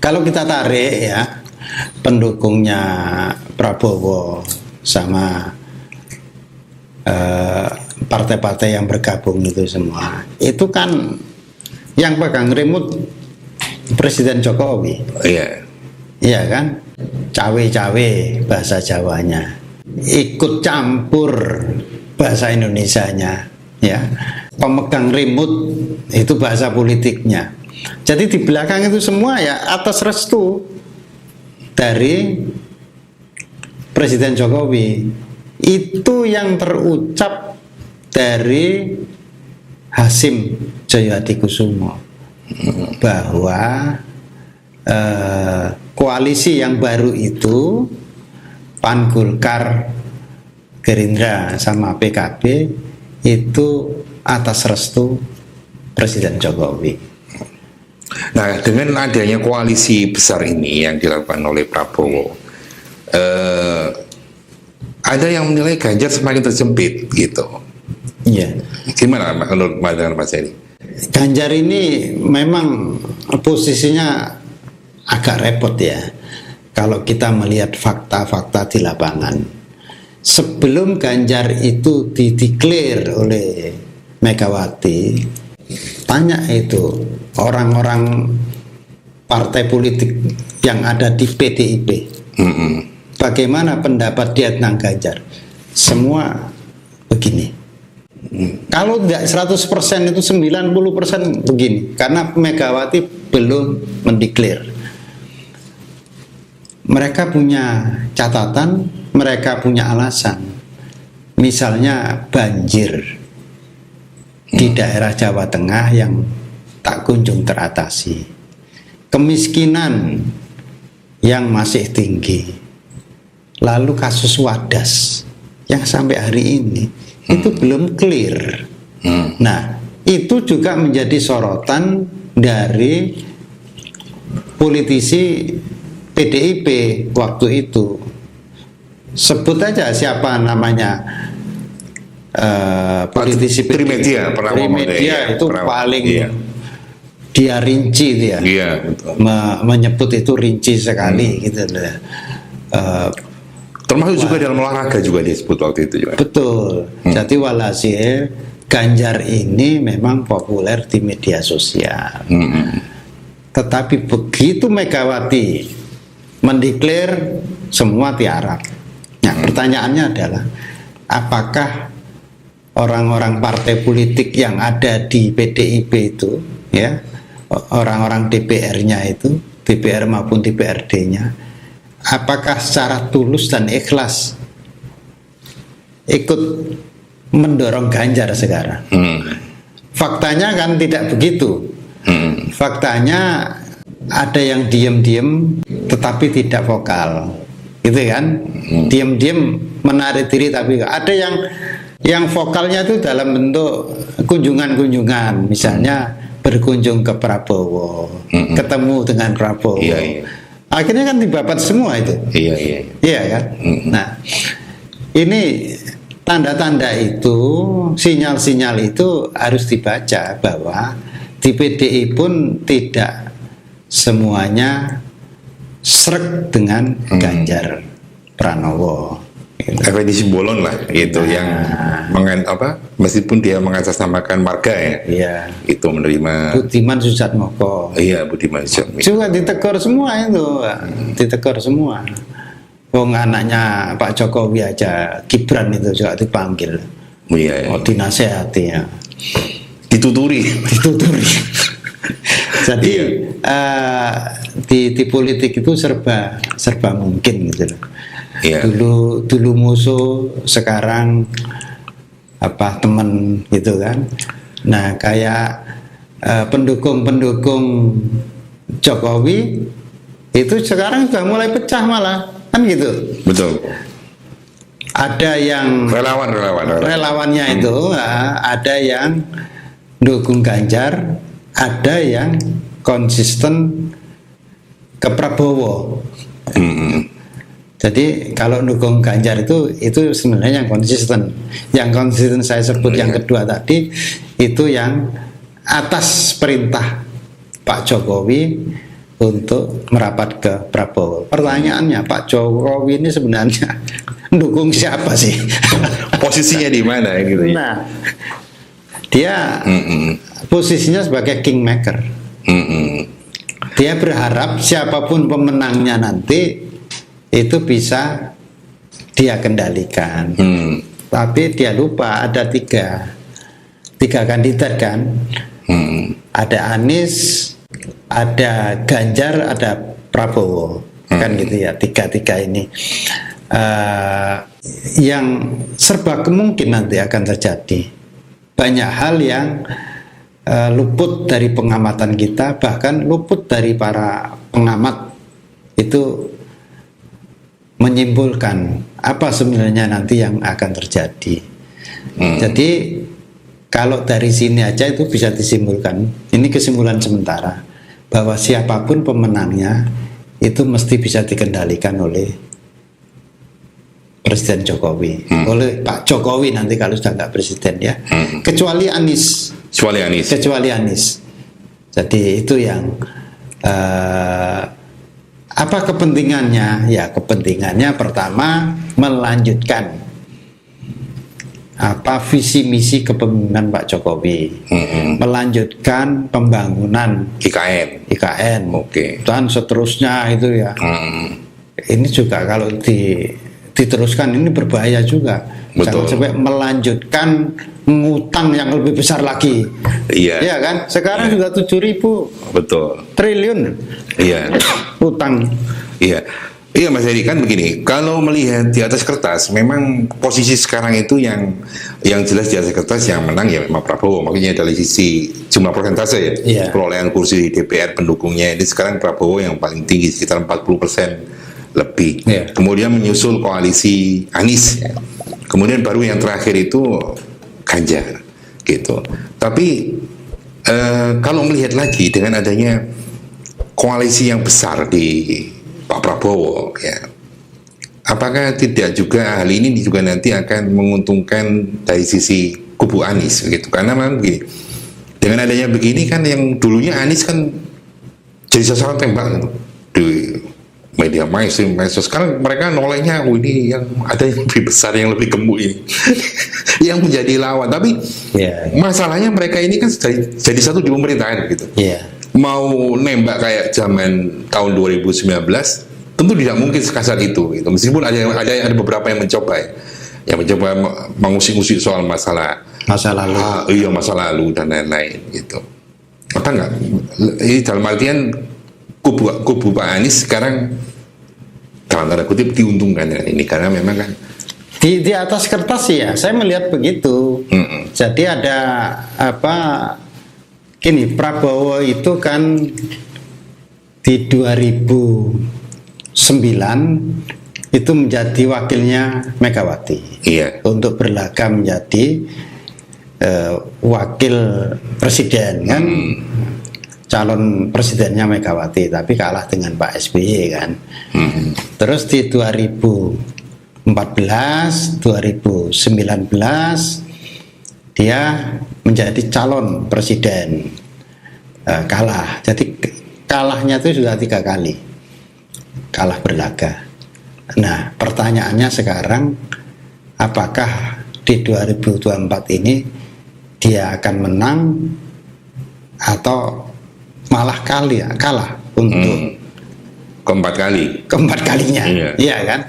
Kalau kita tarik ya pendukungnya Prabowo sama partai-partai yang bergabung itu semua, itu kan yang pegang remote Presiden Jokowi. Iya kan, cawe-cawe bahasa Jawanya, ikut campur bahasa Indonesianya, ya. Pemegang remote itu bahasa politiknya. Jadi di belakang itu semua ya atas restu dari Presiden Jokowi. Itu yang terucap dari Hasyim Joyohadikusumo bahwa koalisi yang baru itu PAN, Golkar, Gerindra sama PKB itu atas restu Presiden Jokowi. Nah, dengan adanya koalisi besar ini yang dilakukan oleh Prabowo, ada yang menilai Ganjar semakin terjepit gitu. Iya. Gimana menurut Mas Heri? Ganjar ini memang posisinya agak repot ya. Kalau kita melihat fakta-fakta di lapangan, sebelum Ganjar itu dideklar oleh Megawati, tanya itu orang-orang partai politik yang ada di PDIP, bagaimana pendapat dia tentang Ganjar? Semua begini. Kalau tidak 100% itu 90% begini, karena Megawati belum mendeklar. Mereka punya catatan, mereka punya alasan. Misalnya banjir di daerah Jawa Tengah yang tak kunjung teratasi, kemiskinan yang masih tinggi, lalu kasus Wadas yang sampai hari ini itu belum clear. Nah, itu juga menjadi sorotan dari politisi PDIP waktu itu. Sebut aja siapa namanya, politisi Trimedia, itu paling dia rinci dia, menyebut itu rinci sekali gitu. Termasuk juga dalam olahraga juga disebut waktu itu juga. Betul. Jadi walhasil Ganjar ini memang populer di media sosial. Tetapi begitu Megawati mendeklar, semua tiarap. Nah, pertanyaannya adalah apakah orang-orang partai politik yang ada di PDIP itu, ya, orang-orang DPR-nya itu, DPR maupun DPRD-nya, apakah secara tulus dan ikhlas ikut mendorong Ganjar sekarang? Faktanya kan tidak begitu. Faktanya ada yang diam-diam tetapi tidak vokal, gitu kan? Diam-diam menarik diri, tapi ada yang vokalnya itu dalam bentuk kunjungan-kunjungan, misalnya berkunjung ke Prabowo, ketemu dengan Prabowo. Akhirnya kan dibabat semua itu. Iya kan? Nah, ini tanda-tanda itu, sinyal-sinyal itu harus dibaca bahwa di PDI pun tidak semuanya srek dengan Ganjar Pranowo. Ekspedisi Bolon lah itu yang meskipun dia mengatasnamakan marga ya, itu menerima Budiman Sujatmoko. Iya, Budiman Sujatmoko juga ditegur semua itu, ditegur semua. Wong anaknya Pak Jokowi aja, Gibran itu juga dipanggil. Oh, dinasehati ya. Dituturi. Jadi di politik itu serba mungkin gitu loh. Dulu musuh, sekarang teman gitu kan. Nah, kayak pendukung Jokowi itu sekarang sudah mulai pecah malah, kan gitu. Betul. Ada yang relawannya itu, ada yang dukung Ganjar, ada yang konsisten ke Prabowo. Jadi kalau dukung Ganjar itu sebenarnya yang konsisten. Yang konsisten saya sebut yang kedua tadi, itu yang atas perintah Pak Jokowi untuk merapat ke Prabowo. Pertanyaannya, Pak Jokowi ini sebenarnya dukung siapa sih? Posisinya di mana gitu ya? Nah, dia posisinya sebagai kingmaker. Dia berharap siapapun pemenangnya nanti itu bisa dia kendalikan. Tapi dia lupa ada tiga kandidat kan. Ada Anies, ada Ganjar, ada Prabowo, kan gitu ya, tiga ini yang serba kemungkin nanti akan terjadi. Banyak hal yang luput dari pengamatan kita, bahkan luput dari para pengamat itu menyimpulkan apa sebenarnya nanti yang akan terjadi. Jadi kalau dari sini aja itu bisa disimpulkan, ini kesimpulan sementara, bahwa siapapun pemenangnya itu mesti bisa dikendalikan oleh Presiden Jokowi, oleh Pak Jokowi nanti kalau sudah nggak presiden ya, kecuali Anies. Jadi itu yang apa kepentingannya? Ya kepentingannya pertama melanjutkan apa visi misi kepemimpinan Pak Jokowi, melanjutkan pembangunan IKN, dan seterusnya itu ya. Ini juga kalau diteruskan ini berbahaya juga. Jangan sampai melanjutkan ngutang yang lebih besar lagi. Iya kan? Sekarang sudah 7.000 triliun. Iya. Utang. Iya Mas Heri, kan begini, kalau melihat di atas kertas memang posisi sekarang itu yang jelas di atas kertas yang menang ya memang Prabowo, makanya dari sisi jumlah persentase ya, perolehan kursi di DPR pendukungnya ini sekarang Prabowo yang paling tinggi sekitar 40% lebih. Kemudian menyusul koalisi Anies, kemudian baru yang terakhir itu Ganjar gitu. Tapi kalau melihat lagi dengan adanya koalisi yang besar di Pak Prabowo ya, apakah tidak juga hal ini juga nanti akan menguntungkan dari sisi kubu Anies gitu? Karena memang begini, dengan adanya begini kan yang dulunya Anies kan jadi sasaran tembak gitu, di media mainstream, sekarang mereka nolehnya ini yang ada yang lebih besar, yang lebih gemuk ini yang menjadi lawan. Tapi masalahnya mereka ini kan jadi satu di pemerintahan gitu. Mau nembak kayak zaman tahun 2019 tentu tidak mungkin sekasar itu gitu. Meskipun ada beberapa yang mencoba mengusik-usik soal masa lalu. Masa lalu dan lain-lain gitu. Apa enggak? Ini dalam artian kubu Pak Anies sekarang dalam tanda kutip diuntungkan dengan ini, karena memang kan di atas kertas ya saya melihat begitu. Jadi ada apa, gini, Prabowo itu kan di 2009 itu menjadi wakilnya Megawati untuk berlaga menjadi wakil presiden kan, calon presidennya Megawati, tapi kalah dengan Pak SBY kan. Terus di 2014, 2019 dia menjadi calon presiden, kalah. Jadi kalahnya itu sudah 3 kali kalah berlaga. Nah pertanyaannya sekarang, apakah di 2024 ini dia akan menang atau malah kalah untuk keempat kalinya, iya kan?